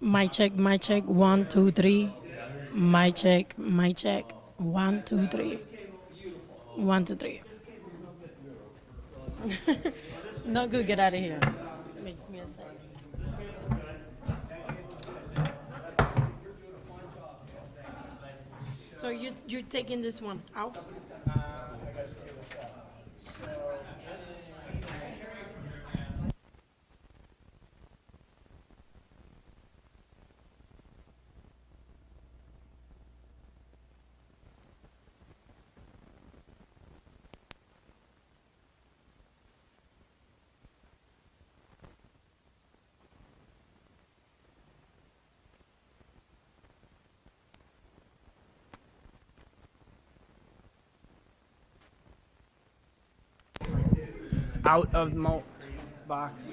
My check, 1, 2, 3. My check, 1, 2, 3. 1, 2, 3. No good, get out of here. Makes me upset. So you're taking this one out? Out of the malt box.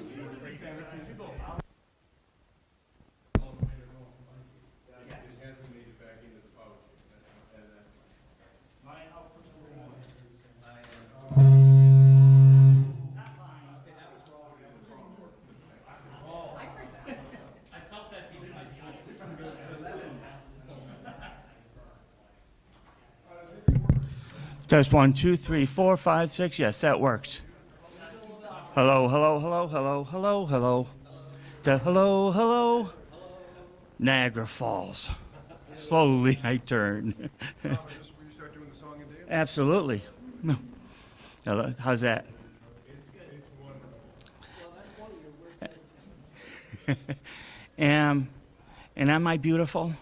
Test 1, 2, 3, 4, 5, 6. Yes, that works. Hello, hello, hello, hello, hello, hello. Hello, hello. Niagara Falls. Slowly I turn. Will you start doing the song and dance? Absolutely. How's that? And am I beautiful?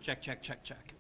Check, check, check, check.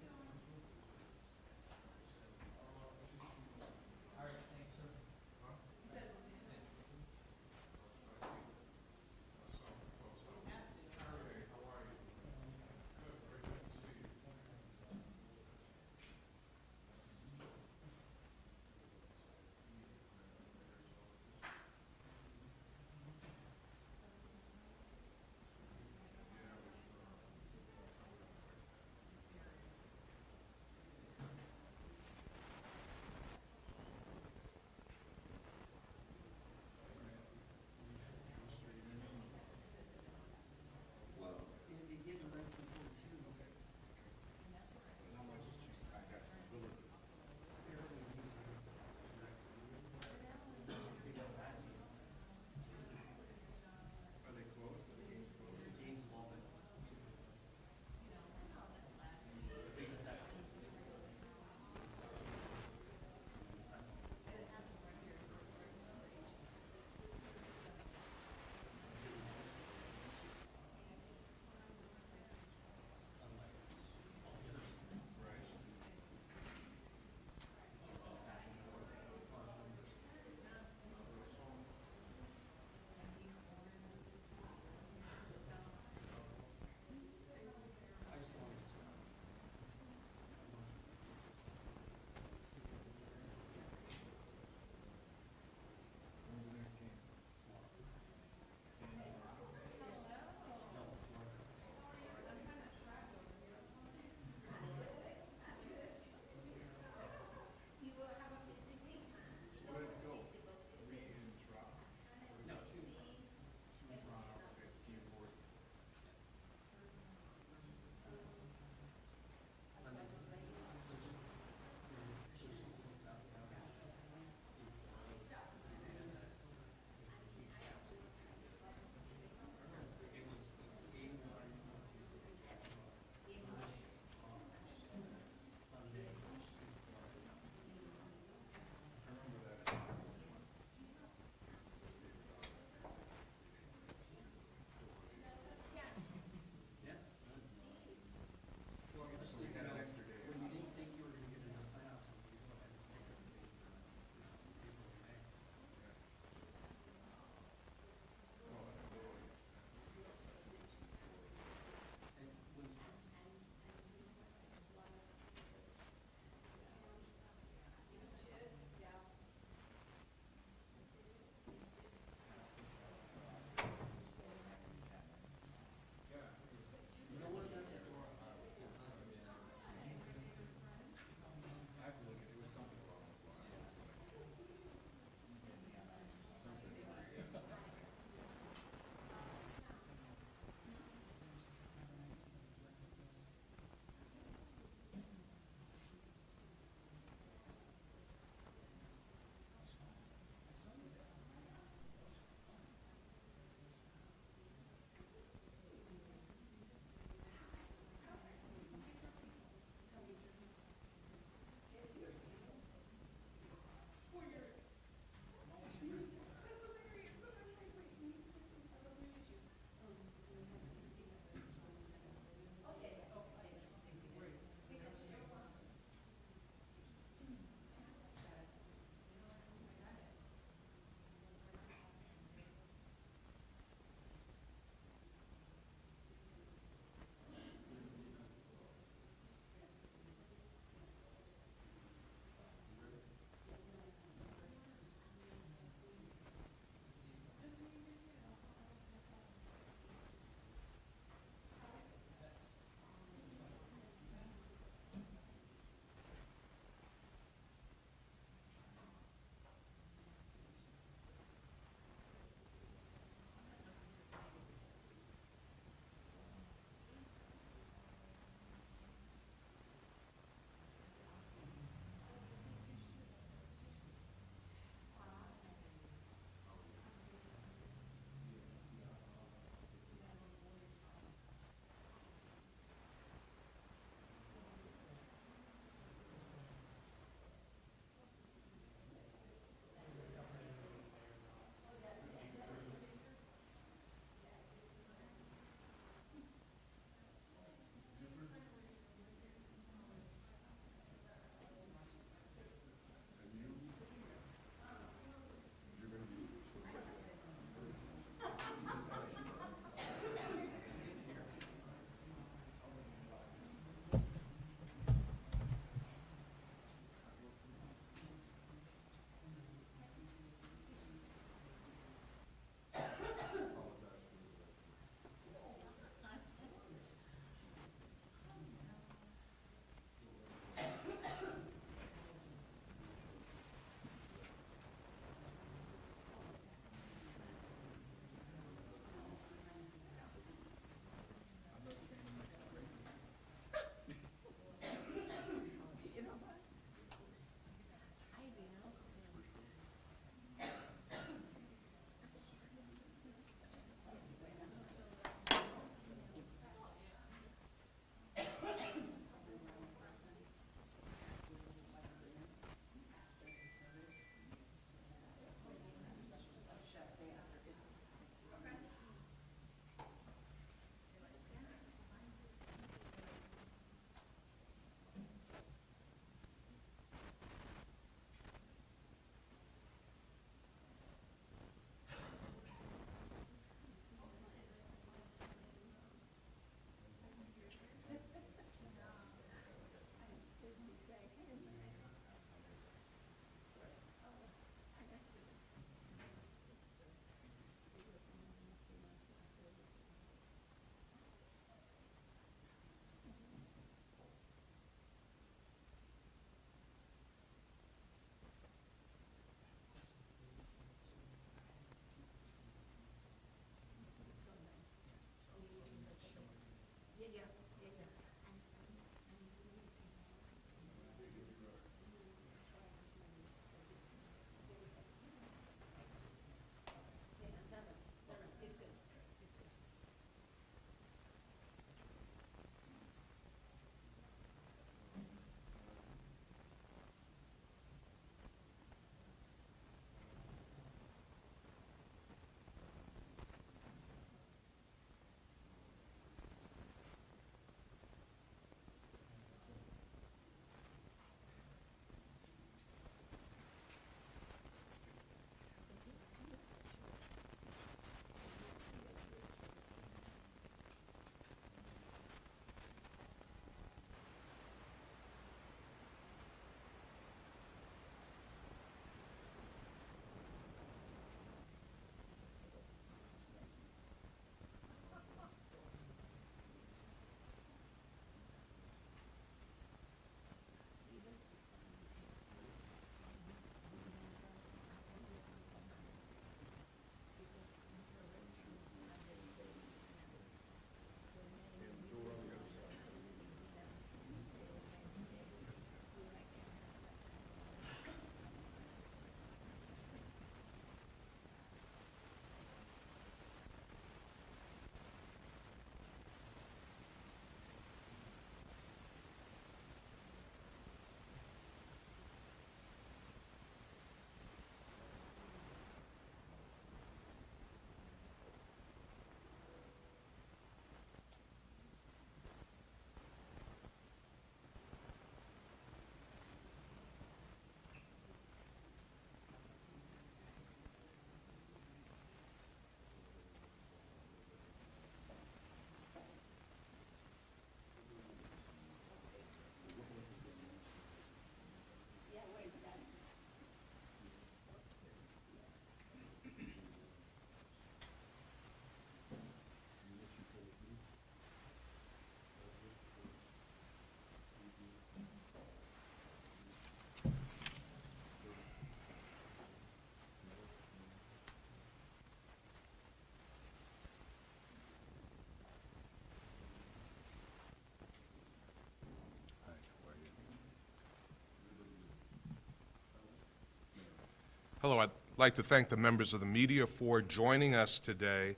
Hello, I'd like to thank the members of the media for joining us today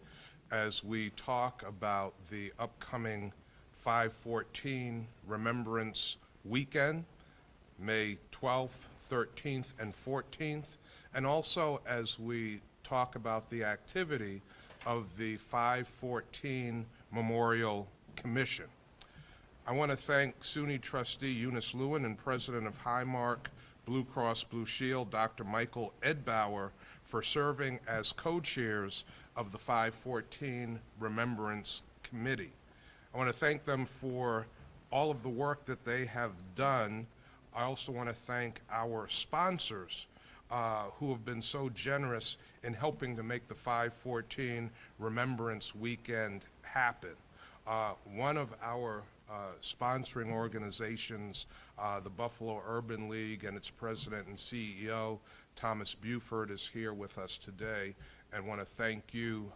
as we talk about the upcoming 514 Remembrance Weekend, May 12th, 13th, and 14th, and also as we talk about the activity of the 514 Memorial Commission. I want to thank SUNY trustee Eunice Lewin and president of Highmark Blue Cross Blue Shield, Dr. Michael Edbauer, for serving as co-chairs of the 514 Remembrance Committee. I want to thank them for all of the work that they have done. I also want to thank our sponsors who have been so generous in helping to make the 514 Remembrance Weekend happen. One of our sponsoring organizations, the Buffalo Urban League, and its president and CEO, Thomas Buford, is here with us today, and want to thank you,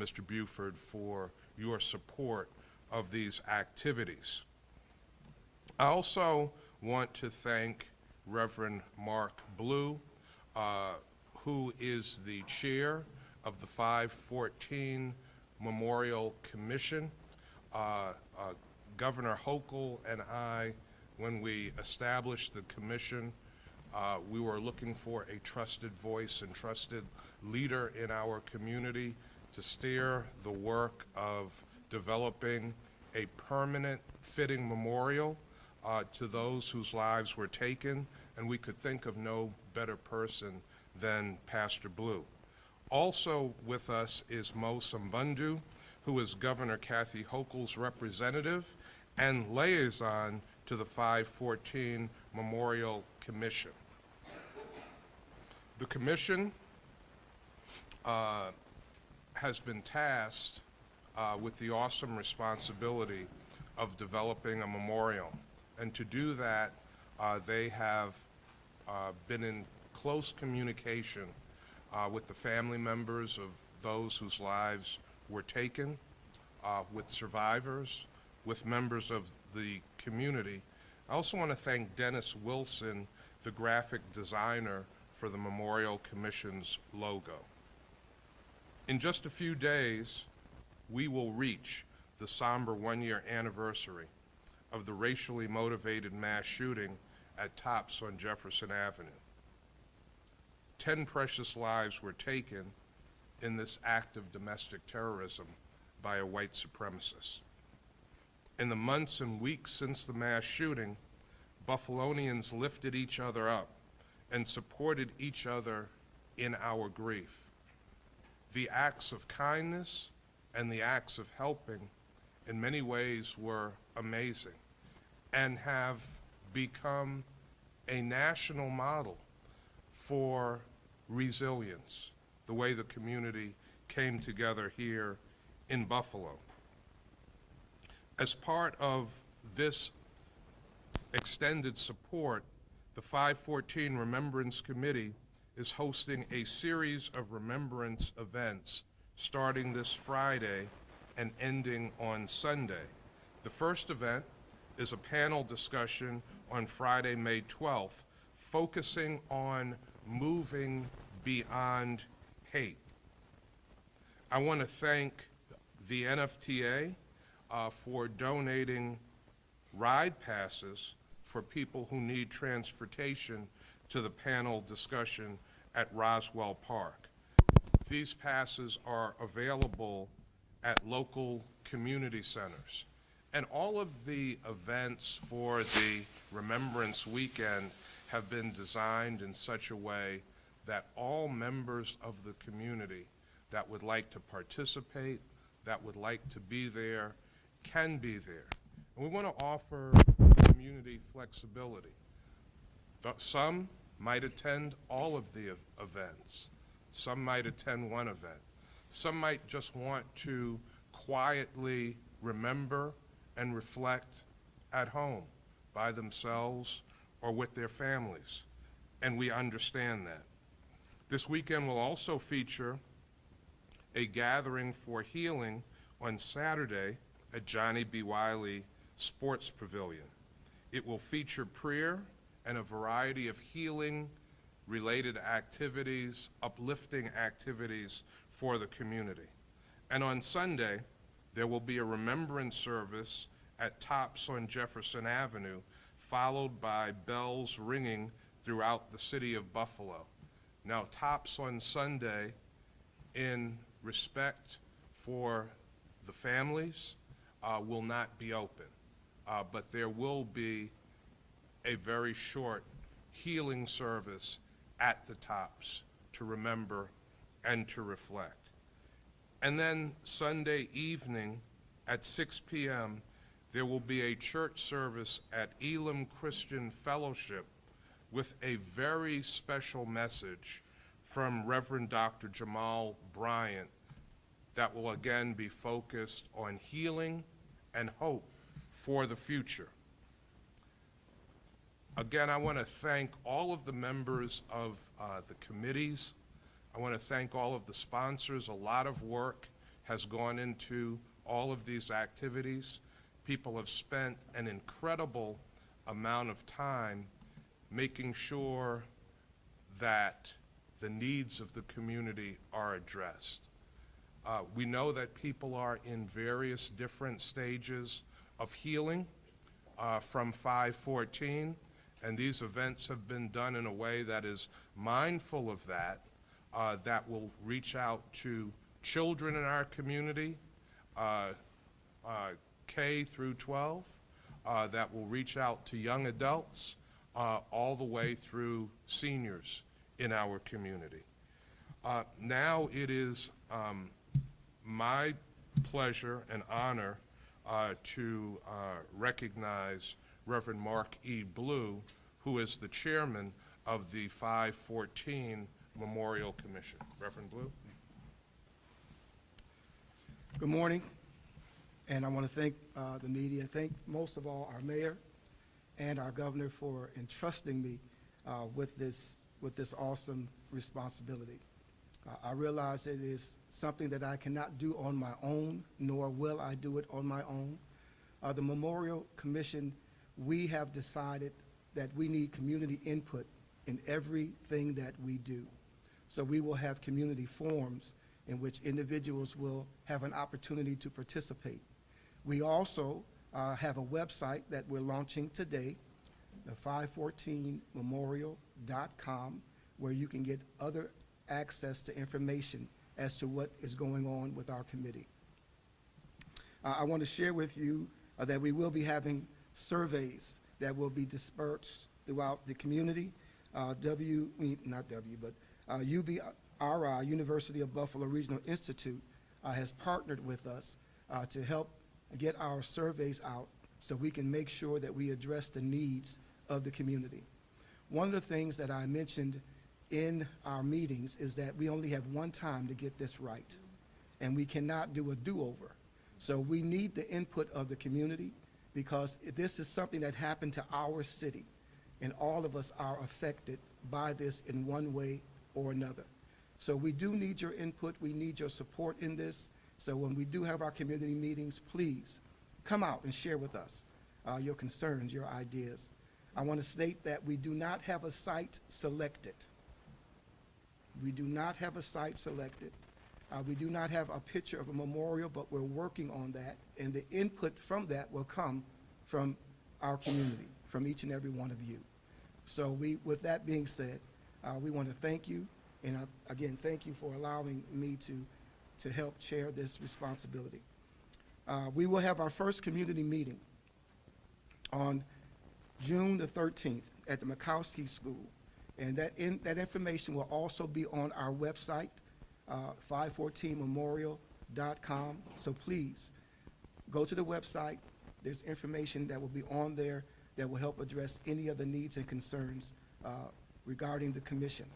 Mr. Buford, for your support of these activities. I also want to thank Reverend Mark Blue, who is the chair of the 514 Memorial Commission. Governor Hochul and I, when we established the commission, we were looking for a trusted voice and trusted leader in our community to steer the work of developing a permanent fitting memorial to those whose lives were taken, and we could think of no better person than Pastor Blue. Also with us is Mo Sambundu, who is Governor Kathy Hochul's representative and liaison to the 514 Memorial Commission. The commission has been tasked with the awesome responsibility of developing a memorial. And to do that, they have been in close communication with the family members of those whose lives were taken, with survivors, with members of the community. I also want to thank Dennis Wilson, the graphic designer for the Memorial Commission's logo. In just a few days, we will reach the somber one-year anniversary of the racially motivated mass shooting at Tops on Jefferson Avenue. 10 precious lives were taken in this act of domestic terrorism by a white supremacist. In the months and weeks since the mass shooting, Buffalonians lifted each other up and supported each other in our grief. The acts of kindness and the acts of helping in many ways were amazing and have become a national model for resilience, the way the community came together here in Buffalo. As part of this extended support, the 514 Remembrance Committee is hosting a series of remembrance events starting this Friday and ending on Sunday. The first event is a panel discussion on Friday, May 12th, focusing on moving beyond hate. I want to thank the NFTA for donating ride passes for people who need transportation to the panel discussion at Roswell Park. These passes are available at local community centers. And all of the events for the Remembrance Weekend have been designed in such a way that all members of the community that would like to participate, that would like to be there, can be there. And we want to offer community flexibility. Some might attend all of the events. Some might attend one event. Some might just want to quietly remember and reflect at home by themselves or with their families. And we understand that. This weekend will also feature a gathering for healing on Saturday at Johnny B. Wiley Sports Pavilion. It will feature prayer and a variety of healing related activities, uplifting activities for the community. And on Sunday, there will be a remembrance service at Tops on Jefferson Avenue, followed by bells ringing throughout the city of Buffalo. Now, Tops on Sunday, in respect for the families, will not be open, but there will be a very short healing service at the Tops to remember and to reflect. And then Sunday evening at 6 p.m., there will be a church service at Elam Christian Fellowship with a very special message from Reverend Dr. Jamal Bryant that will again be focused on healing and hope for the future. Again, I want to thank all of the members of the committees. I want to thank all of the sponsors. A lot of work has gone into all of these activities. People have spent an incredible amount of time making sure that the needs of the community are addressed. We know that people are in various different stages of healing from 5/14, and these events have been done in a way that is mindful of that, that will reach out to children in our community, K through 12, that will reach out to young adults, all the way through seniors in our community. Now it is my pleasure and honor to recognize Reverend Mark E. Blue, who is the chairman of the 514 Memorial Commission. Reverend Blue. Good morning, and I want to thank the media, thank most of all our mayor and our governor for entrusting me with this awesome responsibility. I realize it is something that I cannot do on my own, nor will I do it on my own. The Memorial Commission, we have decided that we need community input in everything that we do. So we will have community forums in which individuals will have an opportunity to participate. We also have a website that we're launching today, the 514memorial.com, where you can get other access to information as to what is going on with our committee. I want to share with you that we will be having surveys that will be dispersed throughout the community. UBRI, University of Buffalo Regional Institute, has partnered with us to help get our surveys out so we can make sure that we address the needs of the community. One of the things that I mentioned in our meetings is that we only have one time to get this right, and we cannot do a do-over. So we need the input of the community, because this is something that happened to our city, and all of us are affected by this in one way or another. So we do need your input. We need your support in this. So when we do have our community meetings, please come out and share with us your concerns, your ideas. I want to state that we do not have a site selected. We do not have a site selected. We do not have a picture of a memorial, but we're working on that, and the input from that will come from our community, from each and every one of you. So with that being said, we want to thank you, and again, thank you for allowing me to help chair this responsibility. We will have our first community meeting on June the 13th at the Mikowski School, and that information will also be on our website, 514memorial.com. So please go to the website. There's information that will be on there that will help address any of the needs and concerns regarding the commission.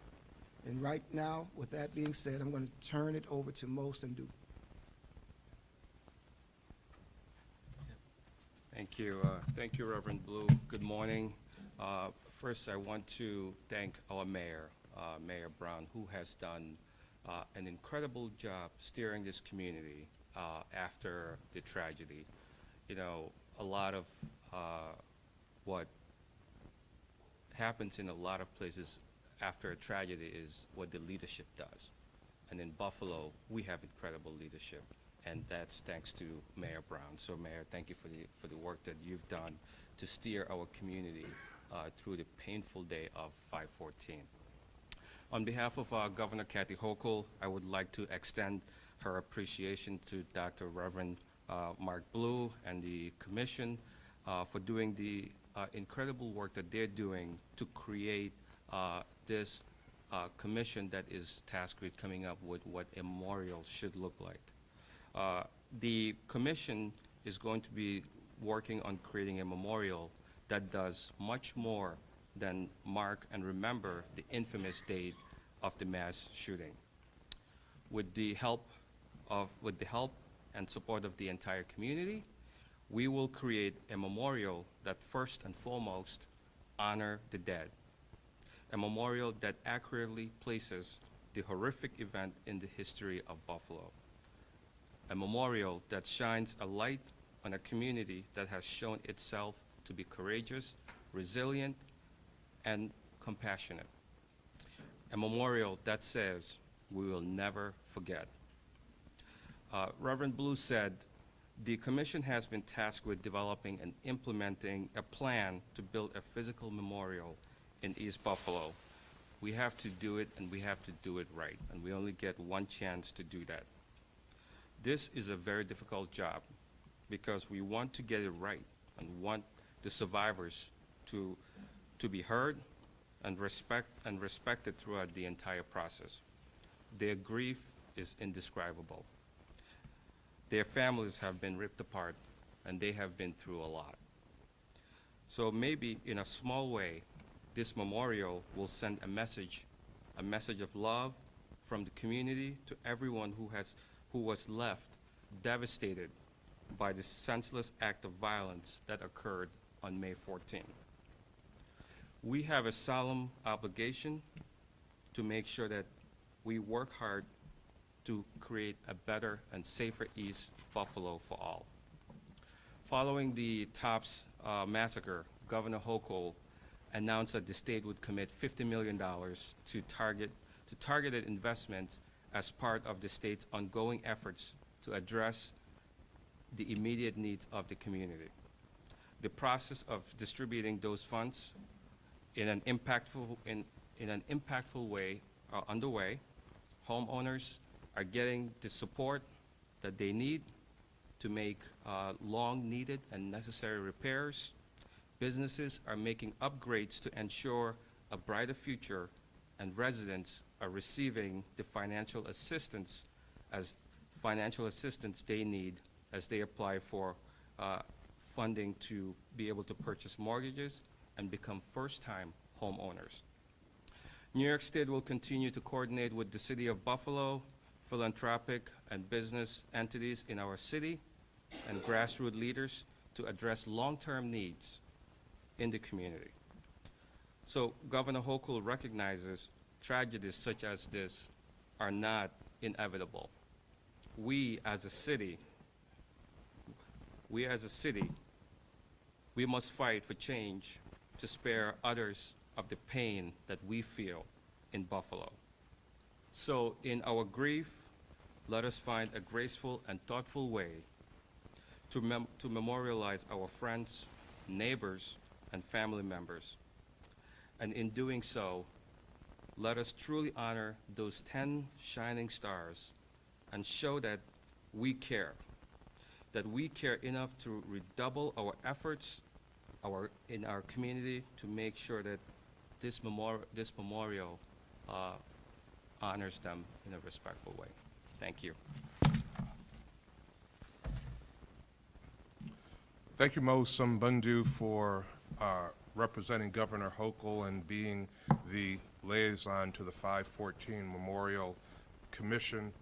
And right now, with that being said, I'm going to turn it over to Mo Sandu. Thank you, Reverend Blue. Good morning. First, I want to thank our mayor, Mayor Brown, who has done an incredible job steering this community after the tragedy. You know, a lot of what happens in a lot of places after a tragedy is what the leadership does. And in Buffalo, we have incredible leadership, and that's thanks to Mayor Brown. So Mayor, thank you for the work that you've done to steer our community through the painful day of 5/14. On behalf of Governor Kathy Hochul, I would like to extend her appreciation to Dr. Reverend Mark Blue and the Commission for doing the incredible work that they're doing to create this commission that is tasked with coming up with what a memorial should look like. The commission is going to be working on creating a memorial that does much more than mark and remember the infamous date of the mass shooting. With the help and support of the entire community, we will create a memorial that first and foremost honor the dead. A memorial that accurately places the horrific event in the history of Buffalo. A memorial that shines a light on a community that has shown itself to be courageous, resilient, and compassionate. A memorial that says, we will never forget. Reverend Blue said, the commission has been tasked with developing and implementing a plan to build a physical memorial in East Buffalo. We have to do it, and we have to do it right, and we only get one chance to do that. This is a very difficult job because we want to get it right and want the survivors to be heard and respected throughout the entire process. Their grief is indescribable. Their families have been ripped apart, and they have been through a lot. So maybe in a small way, this memorial will send a message of love from the community to everyone who was left devastated by the senseless act of violence that occurred on May 14. We have a solemn obligation to make sure that we work hard to create a better and safer East Buffalo for all. Following the Tops massacre, Governor Hochul announced that the state would commit $50 million to targeted investment as part of the state's ongoing efforts to address the immediate needs of the community. The process of distributing those funds in an impactful way are underway. Homeowners are getting the support that they need to make long-needed and necessary repairs. Businesses are making upgrades to ensure a brighter future, and residents are receiving the financial assistance they need as they apply for funding to be able to purchase mortgages and become first-time homeowners. New York State will continue to coordinate with the City of Buffalo, philanthropic and business entities in our city, and grassroots leaders to address long-term needs in the community. So Governor Hochul recognizes tragedies such as this are not inevitable. We as a city, we must fight for change to spare others of the pain that we feel in Buffalo. So in our grief, let us find a graceful and thoughtful way to memorialize our friends, neighbors, and family members. And in doing so, let us truly honor those 10 shining stars and show that we care enough to redouble our efforts in our community to make sure that this memorial honors them in a respectful way. Thank you. Thank you, Mo Sumbundu, for representing Governor Hochul and being the liaison to the 514 Memorial Commission.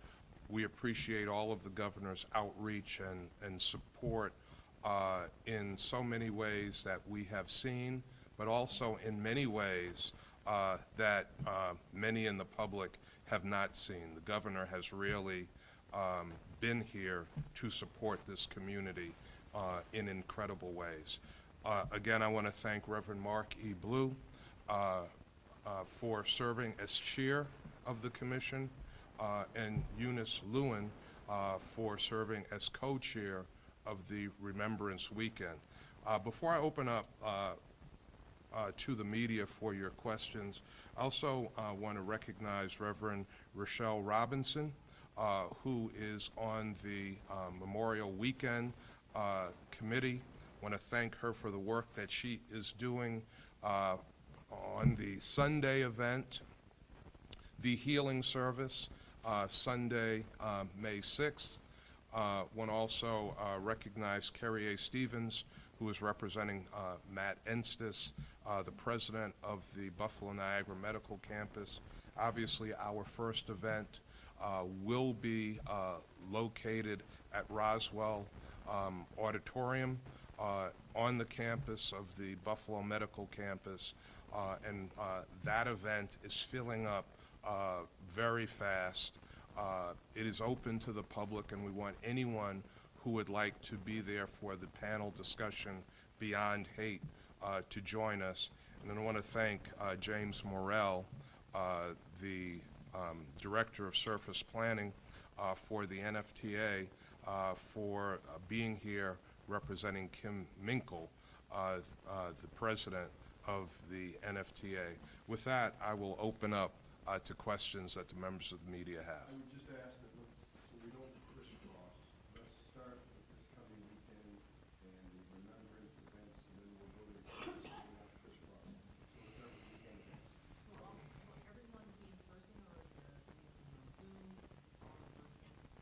We appreciate all of the governor's outreach and support in so many ways that we have seen, but also in many ways that many in the public have not seen. The governor has really been here to support this community in incredible ways. Again, I want to thank Reverend Mark E. Blue, for serving as chair of the commission, and Eunice Lewin for serving as co-chair of the Remembrance Weekend. Before I open up to the media for your questions, I also want to recognize Reverend Rochelle Robinson, who is on the Memorial Weekend committee. I want to thank her for the work that she is doing on the Sunday event, the healing service, Sunday, May 6th. Want to also recognize Carrie A. Stevens, who is representing Matt Enstis, the president of the Buffalo Niagara Medical Campus. Obviously, our first event will be located at Roswell Auditorium on the campus of the Buffalo Medical Campus, and that event is filling up very fast. It is open to the public, and we want anyone who would like to be there for the panel discussion Beyond Hate to join us. And then I want to thank James Morrell, the Director of Surface Planning for the NFTA, for being here representing Kim Minkle, the President of the NFTA. With that, I will open up to questions that the members of the media have. I would just ask that so we don't crisscross, let's start with this coming weekend and the remembrance events, and then we'll go to the campus, so we don't crisscross. So we'll start with the weekend events. Will everyone be in person, or is there Zoom,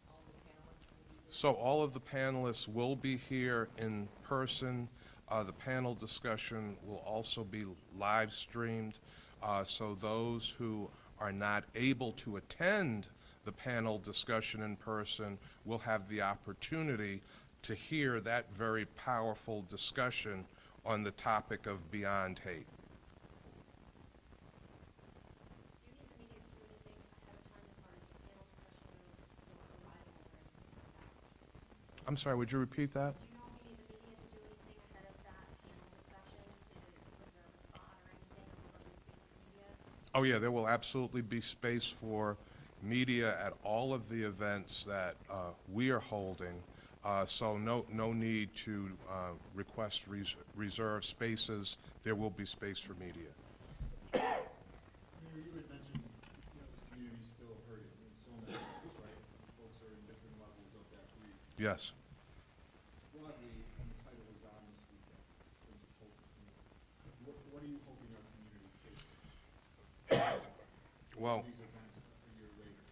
all the panelists will be there? So all of the panelists will be here in person. The panel discussion will also be live streamed. So those who are not able to attend the panel discussion in person will have the opportunity to hear that very powerful discussion on the topic of Beyond Hate. I'm sorry, would you repeat that? Do you know if you need the media to do anything ahead of that panel discussion to reserve a spot or anything, or at least space for media? Oh yeah, there will absolutely be space for media at all of the events that we are holding. So no need to request reserve spaces. There will be space for media. You had mentioned, this community's still hurting in so many ways, right? Folks are in different levels of that grief. Yes. Broadly, and the title is on this weekend, in terms of hope for community. What are you hoping our community takes Well, these events a year later?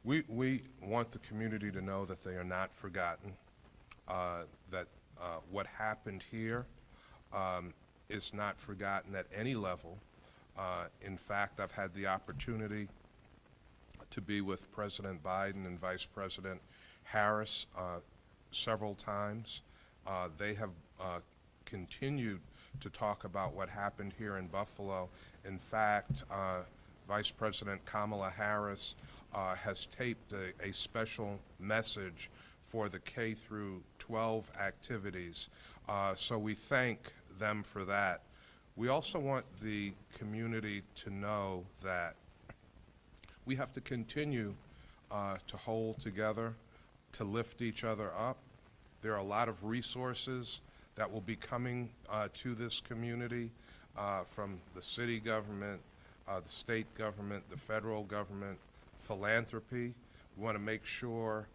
we want the community to know that they are not forgotten, that what happened here is not forgotten at any level. In fact, I've had the opportunity to be with President Biden and Vice President Harris several times. They have continued to talk about what happened here in Buffalo. In fact, Vice President Kamala Harris has taped a special message for the K through 12 activities. So we thank them for that. We also want the community to know that we have to continue to hold together, to lift each other up. There are a lot of resources that will be coming to this community from the city government, the state government, the federal government, philanthropy. We want to make sure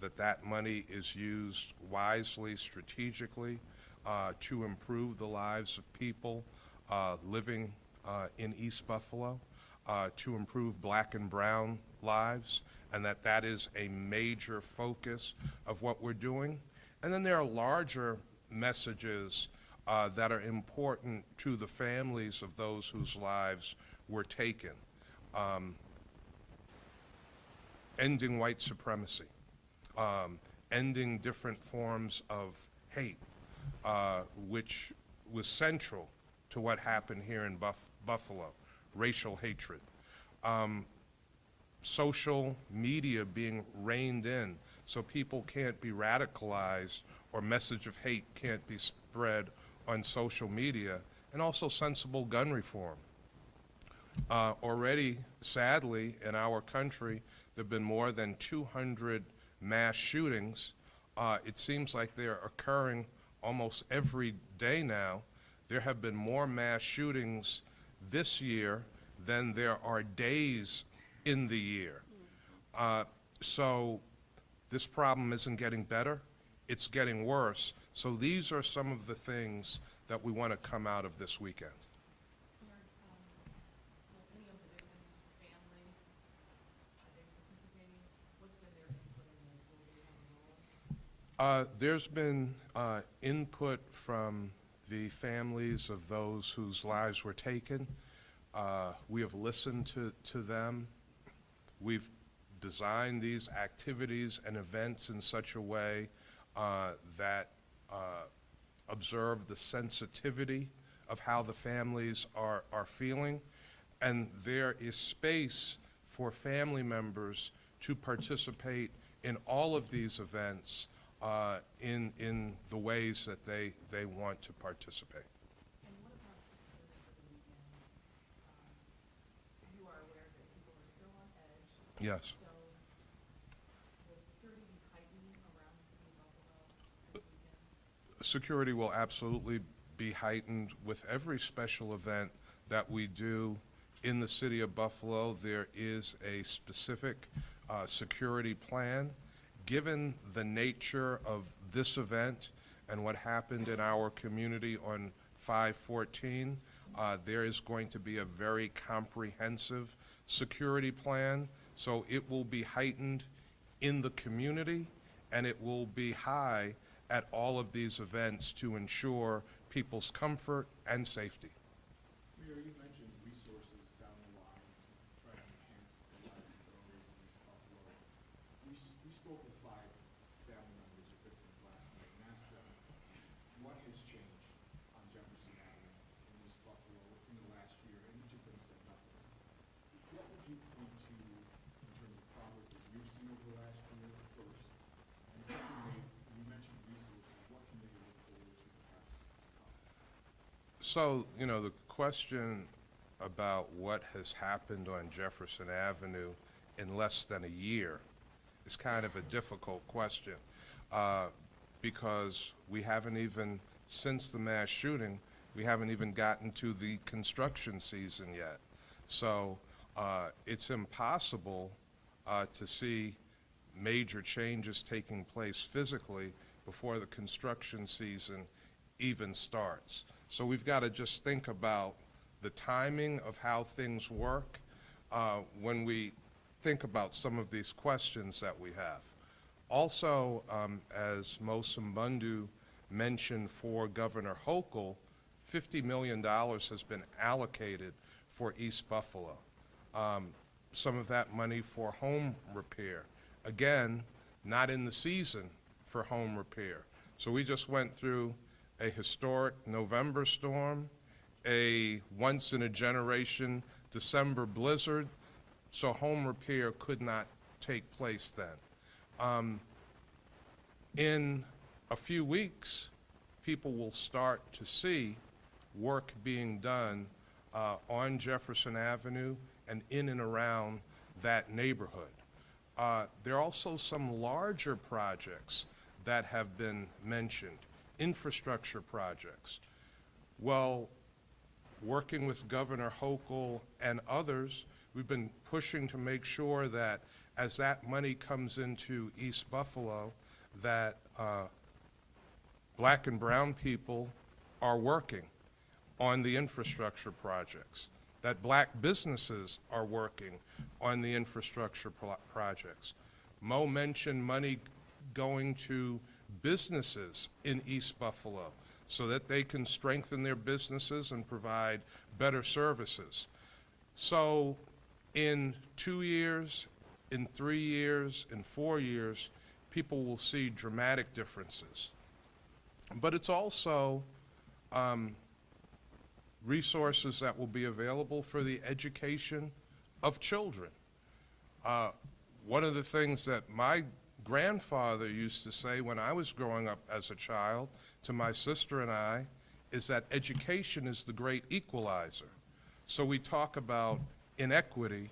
that that money is used wisely, strategically, to improve the lives of people living in East Buffalo, to improve black and brown lives, and that is a major focus of what we're doing. And then there are larger messages that are important to the families of those whose lives were taken. Ending white supremacy, ending different forms of hate, which was central to what happened here in Buffalo, racial hatred. Social media being reined in so people can't be radicalized or message of hate can't be spread on social media, and also sensible gun reform. Already, sadly, in our country, there have been more than 200 mass shootings. It seems like they're occurring almost every day now. There have been more mass shootings this year than there are days in the year. So this problem isn't getting better, it's getting worse. So these are some of the things that we want to come out of this weekend. Mayor, will any of the victims' families, are they participating? What's been their input in this? Will they have a role? There's been input from the families of those whose lives were taken. We have listened to them. We've designed these activities and events in such a way that observe the sensitivity of how the families are feeling. And there is space for family members to participate in all of these events in the ways that they want to participate. And what about security for the weekend? You are aware that people are still on edge. Yes. So will security be heightened around the city of Buffalo this weekend? Security will absolutely be heightened with every special event that we do in the city of Buffalo. There is a specific security plan. Given the nature of this event and what happened in our community on 5/14, there is going to be a very comprehensive security plan. So it will be heightened in the community, and it will be high at all of these events to ensure people's comfort and safety. Mayor, you mentioned resources down the line to try to enhance the lives of those in East Buffalo. We spoke with 5 family members of victims last night and asked them what has changed on Jefferson Avenue in East Buffalo in the last year, and each of them said nothing. What would you point to in terms of progress that you've seen over the last year first? And secondly, you mentioned resources. What can they look forward to perhaps to come? So, the question about what has happened on Jefferson Avenue in less than a year is kind of a difficult question because we haven't even, since the mass shooting, we haven't even gotten to the construction season yet. So it's impossible to see major changes taking place physically before the construction season even starts. So we've got to just think about the timing of how things work when we think about some of these questions that we have. Also, as Mosum Bundu mentioned for Governor Hochul, $50 million has been allocated for East Buffalo. Some of that money for home repair. Again, not in the season for home repair. So we just went through a historic November storm, a once-in-a-generation December blizzard, so home repair could not take place then. In a few weeks, people will start to see work being done on Jefferson Avenue and in and around that neighborhood. There are also some larger projects that have been mentioned, infrastructure projects. Well, working with Governor Hochul and others, we've been pushing to make sure that as that money comes into East Buffalo, that Black and brown people are working on the infrastructure projects, that Black businesses are working on the infrastructure projects. Mo mentioned money going to businesses in East Buffalo so that they can strengthen their businesses and provide better services. So in 2 years, in 3 years, in 4 years, people will see dramatic differences. But it's also resources that will be available for the education of children. One of the things that my grandfather used to say when I was growing up as a child to my sister and I is that education is the great equalizer. So we talk about inequity,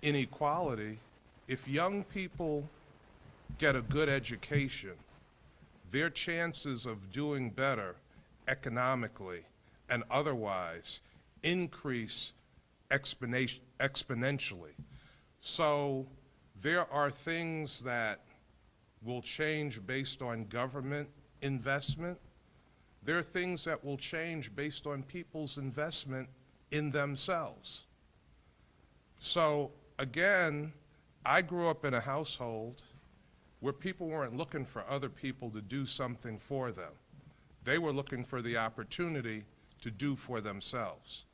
inequality. If young people get a good education, their chances of doing better economically and otherwise increase exponentially. So there are things that will change based on government investment. There are things that will change based on people's investment in themselves. So again, I grew up in a household where people weren't looking for other people to do something for them. They were looking for the opportunity to do for themselves.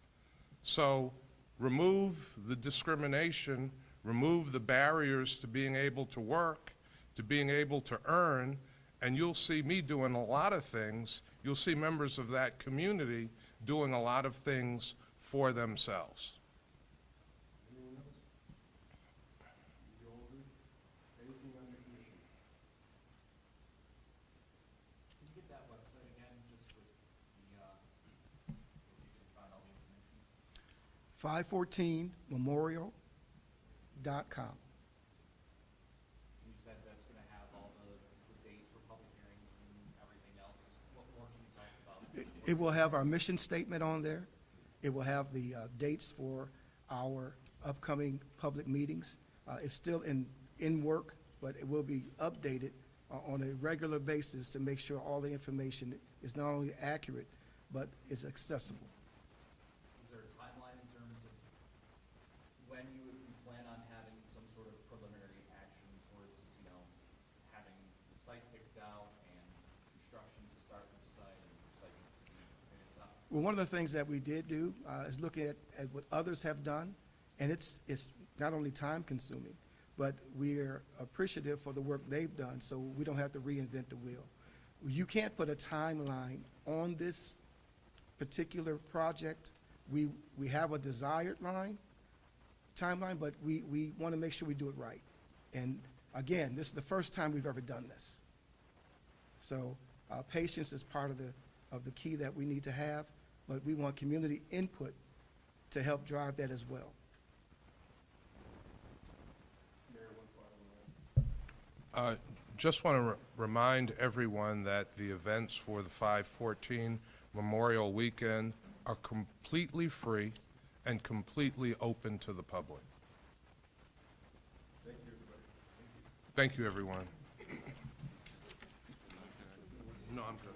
So remove the discrimination, remove the barriers to being able to work, to being able to earn, and you'll see me doing a lot of things. You'll see members of that community doing a lot of things for themselves. Anyone else? You all agree? Anything on the commission? Can you get that website again, just with the, if you can find all the information? 514memorial.com. You said that's gonna have all the dates for public hearings and everything else. What more can you tell us about it? It will have our mission statement on there. It will have the dates for our upcoming public meetings. It's still in work, but it will be updated on a regular basis to make sure all the information is not only accurate, but is accessible. Is there a timeline in terms of when you would plan on having some sort of preliminary action towards, having the site picked out and construction to start with the site and the site to be finished up? Well, one of the things that we did do is looking at what others have done, and it's not only time-consuming, but we're appreciative for the work they've done, so we don't have to reinvent the wheel. You can't put a timeline on this particular project. We have a desired timeline, but we want to make sure we do it right. And again, this is the first time we've ever done this. So patience is part of the key that we need to have, but we want community input to help drive that as well. Just want to remind everyone that the events for the 514 Memorial Weekend are completely free and completely open to the public. Thank you, everyone. No, I'm good.